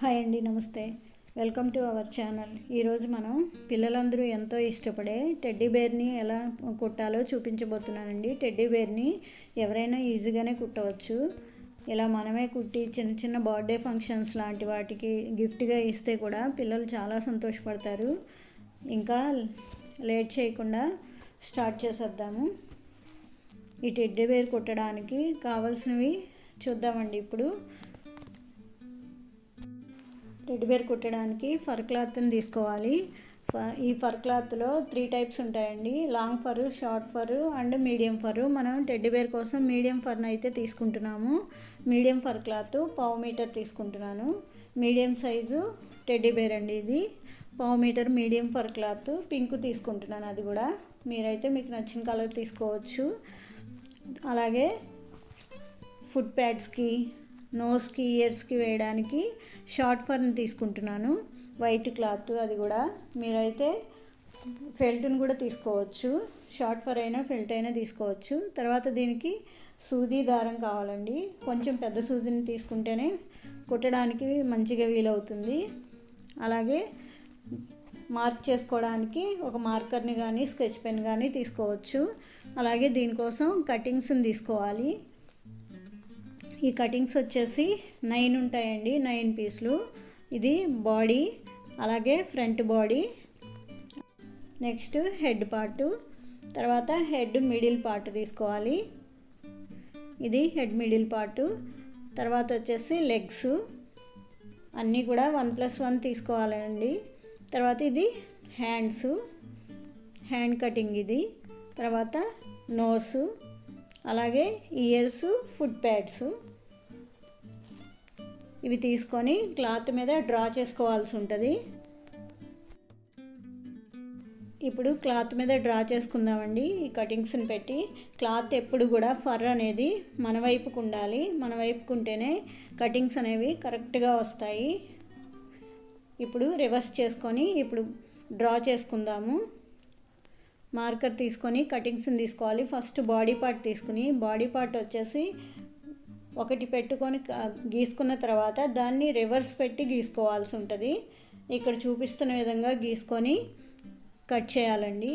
Hi అండి, నమస్తే. Welcome to our channel. ఈరోజు మనం పిల్లలందరూ ఎంతో ఇష్టపడే టెడ్డీ బేర్ని ఎలా కుట్టాలో చూపించబోతున్నానండి. టెడ్డీ బేర్ని ఎవరైనా ఈజీగానే కుట్టవచ్చు. ఇలా మనమే కుట్టి చిన్న చిన్న బర్త్డే ఫంక్షన్స్ లాంటి వాటికి గిఫ్ట్గా ఇస్తే కూడా పిల్లలు చాలా సంతోషపడతారు. ఇంకా లేట్ చేయకుండా స్టార్ట్ చేసేద్దాము. ఈ టెడ్డీ బేర్ కుట్టడానికి కావాల్సినవి చూద్దామండి. ఇప్పుడు టెడ్డీ బేర్ కుట్టడానికి ఫర్ క్లాత్ని తీసుకోవాలి. ఈ ఫర్ క్లాత్లో 3 టైప్స్ ఉంటాయండి: long fur, short fur and medium fur. మనం టెడ్డీ బేర్ కోసం మీడియం ఫర్ని అయితే తీసుకుంటున్నాము. మీడియం ఫర్ క్లాత్ 1/2 మీటర్ తీసుకుంటున్నాను. మీడియం సైజు టెడ్డీ బేర్ అండి ఇది. 1/2 metre medium fur cloth. Pink తీసుకుంటున్నాను. అది కూడా మీరైతే మీకు నచ్చిన కలర్ తీసుకోవచ్చు. అలాగే ఫుట్ ప్యాడ్స్కి, నోస్కి, ఇయర్స్కి వేయడానికి షార్ట్ ఫర్ని తీసుకుంటున్నాను. White cloth. అది కూడా మీరైతే ఫెల్ట్ని కూడా తీసుకోవచ్చు. షార్ట్ ఫర్ అయినా ఫెల్ట్ అయినా తీసుకోవచ్చు. తర్వాత దీనికి సూది దారం కావాలండి. కొంచెం పెద్ద సూదిని తీసుకుంటేనే కుట్టడానికి మంచిగా వీలవుతుంది. అలాగే మార్క్ చేసుకోవడానికి ఒక మార్కర్ని కానీ స్కెచ్ పెన్ కానీ తీసుకోవచ్చు. అలాగే దీనికోసం కటింగ్స్ని తీసుకోవాలి. ఈ కటింగ్స్ వచ్చేసి 9 ఉంటాయండి, 9 పీసులు. ఇది బాడీ, అలాగే front body, next head part, తర్వాత హెడ్ మిడిల్ పార్ట్ తీసుకోవాలి. ఇది హెడ్ మిడిల్ పార్టు. తర్వాత వచ్చేసి లెగ్స్ అన్నీ కూడా 1+1 తీసుకోవాలండి. తర్వాత ఇది హ్యాండ్స్, హ్యాండ్ కటింగ్ ఇది. తర్వాత నోసు, అలాగే ఇయర్స్, ఫుట్ ప్యాడ్స్ ఇవి తీసుకొని క్లాత్ మీద డ్రా చేసుకోవాల్సి ఉంటుంది. ఇప్పుడు క్లాత్ మీద డ్రా చేసుకుందామండి. ఈ కటింగ్స్ని పెట్టి క్లాత్ ఎప్పుడు కూడా ఫర్ అనేది మన వైపుకు ఉండాలి. మన వైపుకు ఉంటేనే కటింగ్స్ అనేవి కరెక్ట్గా వస్తాయి. ఇప్పుడు రివర్స్ చేసుకొని ఇప్పుడు డ్రా చేసుకుందాము. మార్కర్ తీసుకొని కటింగ్స్ని తీసుకోవాలి. ఫస్ట్ బాడీ పార్ట్ తీసుకుని, బాడీ పార్ట్ వచ్చేసి ఒకటి పెట్టుకొని గీసుకున్న తర్వాత దాన్ని రివర్స్ పెట్టి గీసుకోవాల్సి ఉంటుంది. ఇక్కడ చూపిస్తున్న విధంగా గీసుకొని కట్ చేయాలండి.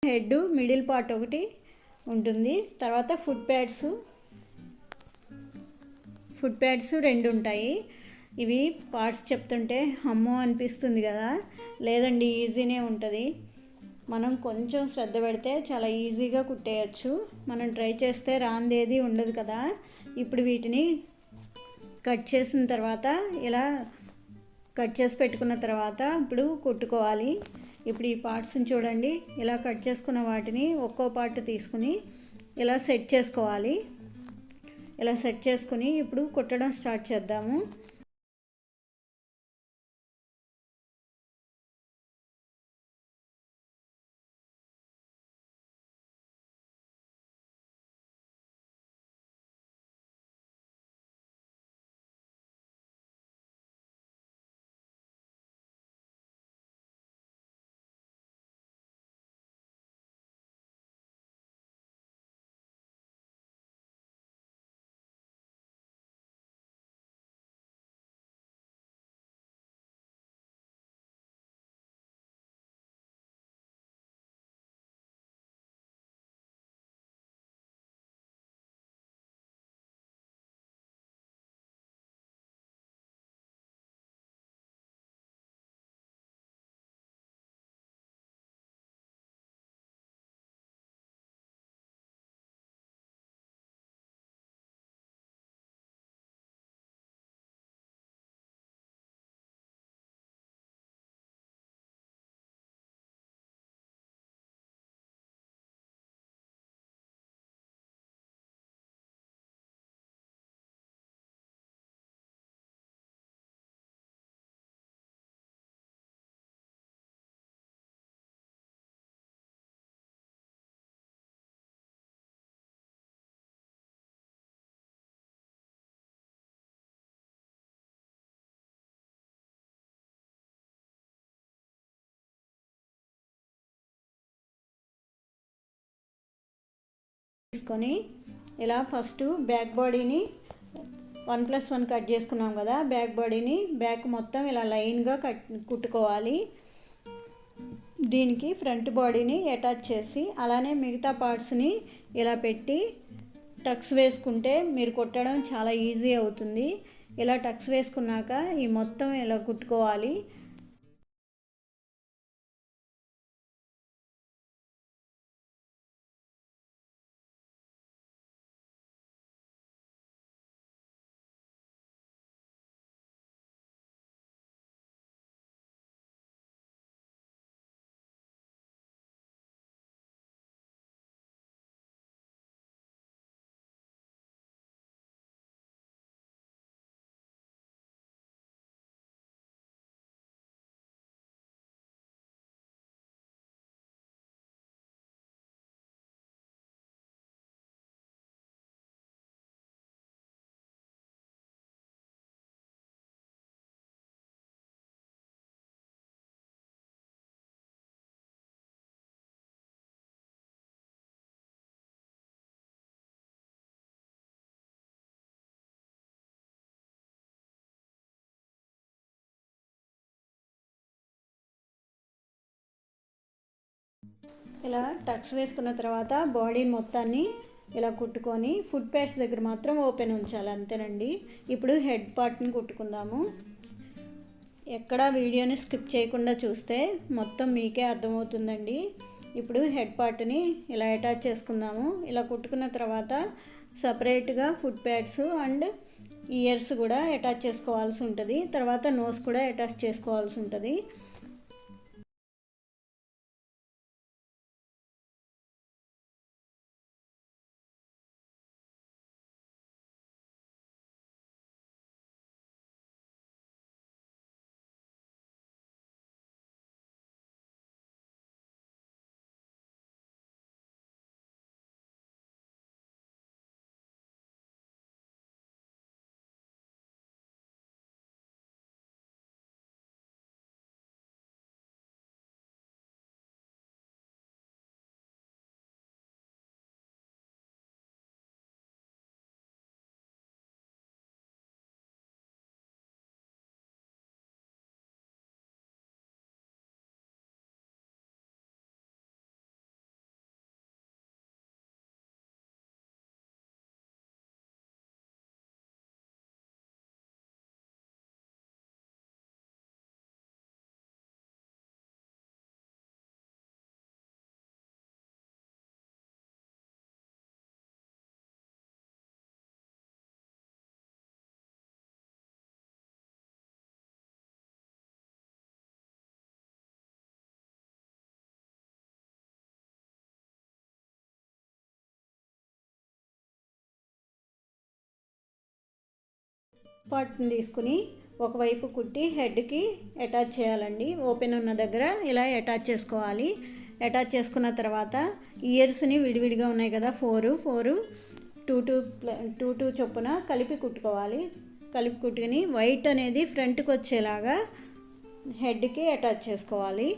హెడ్ మిడిల్ పార్ట్ ఒకటి ఉంటుంది. తర్వాత ఫుట్ ప్యాడ్స్ 2 ఉంటాయి. ఇవి పార్ట్స్ చెప్తుంటే అమ్మో అనిపిస్తుంది కదా, లేదండి ఈజీనే ఉంటుంది. మనం కొంచెం శ్రద్ధ పెడితే చాలా ఈజీగా కుట్టేయచ్చు. మనం ట్రై చేస్తే రాందేది ఉండదు కదా. ఇప్పుడు వీటిని కట్ చేసిన తర్వాత ఇలా కట్ చేసి పెట్టుకున్న తర్వాత ఇప్పుడు కుట్టుకోవాలి. ఇప్పుడు ఈ పార్ట్స్ని చూడండి, ఇలా కట్ చేసుకున్న వాటిని ఒక్కో పార్ట్ తీసుకుని ఇలా సెట్ చేసుకోవాలి. ఇలా సెట్ చేసుకుని ఇప్పుడు కుట్టడం స్టార్ట్ చేద్దాము. తీసుకొని ఇలా ఫస్ట్ బ్యాక్ బాడీని 1+1 కట్ చేసుకున్నాం కదా. బ్యాక్ బాడీని బ్యాక్ మొత్తం ఇలా లైన్గా కుట్టుకోవాలి. దీనికి ఫ్రంట్ బాడీని అటాచ్ చేసి అలానే మిగతా పార్ట్స్ని ఇలా పెట్టి టక్స్ వేసుకుంటే మీరు కుట్టడం చాలా ఈజీ అవుతుంది. ఇలా టక్స్ వేసుకున్నాక ఈ మొత్తం ఇలా కుట్టుకోవాలి. ఇలా టక్స్ వేసుకున్న తర్వాత బాడీ మొత్తాన్ని ఇలా కుట్టుకొని ఫుట్ ప్యాడ్స్ దగ్గర మాత్రం ఓపెన్ ఉంచాలి, అంతేనండి. ఇప్పుడు హెడ్ పార్ట్ని కుట్టుకుందాము. ఎక్కడ వీడియోని స్కిప్ చేయకుండా చూస్తే మొత్తం మీకే అర్థమవుతుందండి. ఇప్పుడు హెడ్ పార్ట్ని ఇలా అటాచ్ చేసుకుందాము. ఇలా కుట్టుకున్న తర్వాత సపరేట్గా ఫుట్ ప్యాడ్స్ అండ్ ఇయర్స్ కూడా అటాచ్ చేసుకోవాల్సి ఉంటుంది. తర్వాత నోస్ కూడా అటాచ్ చేసుకోవాల్సి ఉంటుంది. పార్ట్ని తీసుకుని ఒకవైపు కుట్టి హెడ్కి అటాచ్ చేయాలండి. ఓపెన్ ఉన్న దగ్గర ఇలా అటాచ్ చేసుకోవాలి. అటాచ్ చేసుకున్న తర్వాత ఇయర్స్ని విడివిడిగా ఉన్నాయి కదా, టూ టూ చొప్పున కలిపి కుట్టుకోవాలి. కలిపి కుట్టుకుని వైట్ అనేది ఫ్రంట్కి వచ్చేలాగా హెడ్కి అటాచ్ చేసుకోవాలి.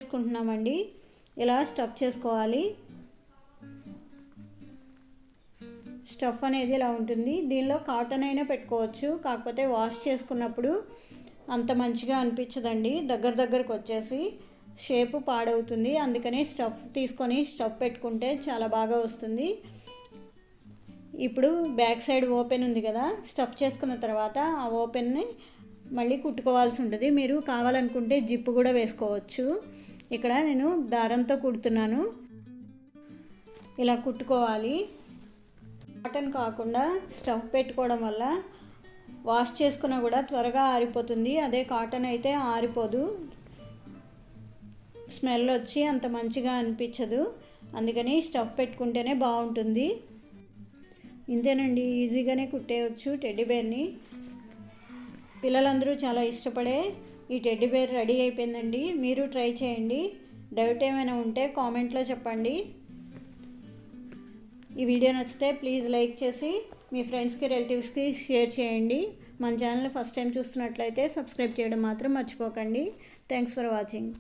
చేసుకుంటున్నామండి. ఇలా స్టఫ్ చేసుకోవాలి. స్టఫ్ అనేది ఇలా ఉంటుంది. దీనిలో కాటన్ అయినా పెట్టుకోవచ్చు, కాకపోతే వాష్ చేసుకున్నప్పుడు అంత మంచిగా అనిపించదండి. దగ్గరకు వచ్చేసి షేపు పాడవుతుంది. అందుకని స్టఫ్ తీసుకొని స్టఫ్ పెట్టుకుంటే చాలా బాగా వస్తుంది. ఇప్పుడు బ్యాక్ సైడ్ ఓపెన్ ఉంది కదా, స్టఫ్ చేసుకున్న తర్వాత ఆ ఓపెన్ని మళ్ళీ కుట్టుకోవాల్సి ఉంటుంది. మీరు కావాలనుకుంటే జిప్పు కూడా వేసుకోవచ్చు. ఇక్కడ నేను దారంతో కుడుతున్నాను. ఇలా కుట్టుకోవాలి. కాటన్ కాకుండా స్టఫ్ పెట్టుకోవడం వల్ల వాష్ చేసుకున్నా కూడా త్వరగా ఆరిపోతుంది. అదే కాటన్ అయితే ఆరిపోదు, స్మెల్ వచ్చి అంత మంచిగా అనిపించదు. అందుకని స్టఫ్ పెట్టుకుంటేనే బాగుంటుంది. ఇంతేనండి, ఈజీగానే కుట్టేయచ్చు టెడ్డీ బేర్ని. పిల్లలందరూ చాలా ఇష్టపడే ఈ టెడ్డీ బేర్ రెడీ అయిపోయిందండి. మీరు ట్రై చేయండి. డౌట్ ఏమైనా ఉంటే కామెంట్లో చెప్పండి. ఈ వీడియో నచ్చితే ప్లీజ్ లైక్ చేసి మీ ఫ్రెండ్స్కి రిలేటివ్స్కి షేర్ చేయండి. మన ఛానల్ ఫస్ట్ టైం చూస్తున్నట్లయితే సబ్స్క్రైబ్ చేయడం మాత్రం మర్చిపోకండి. Thanks for watching.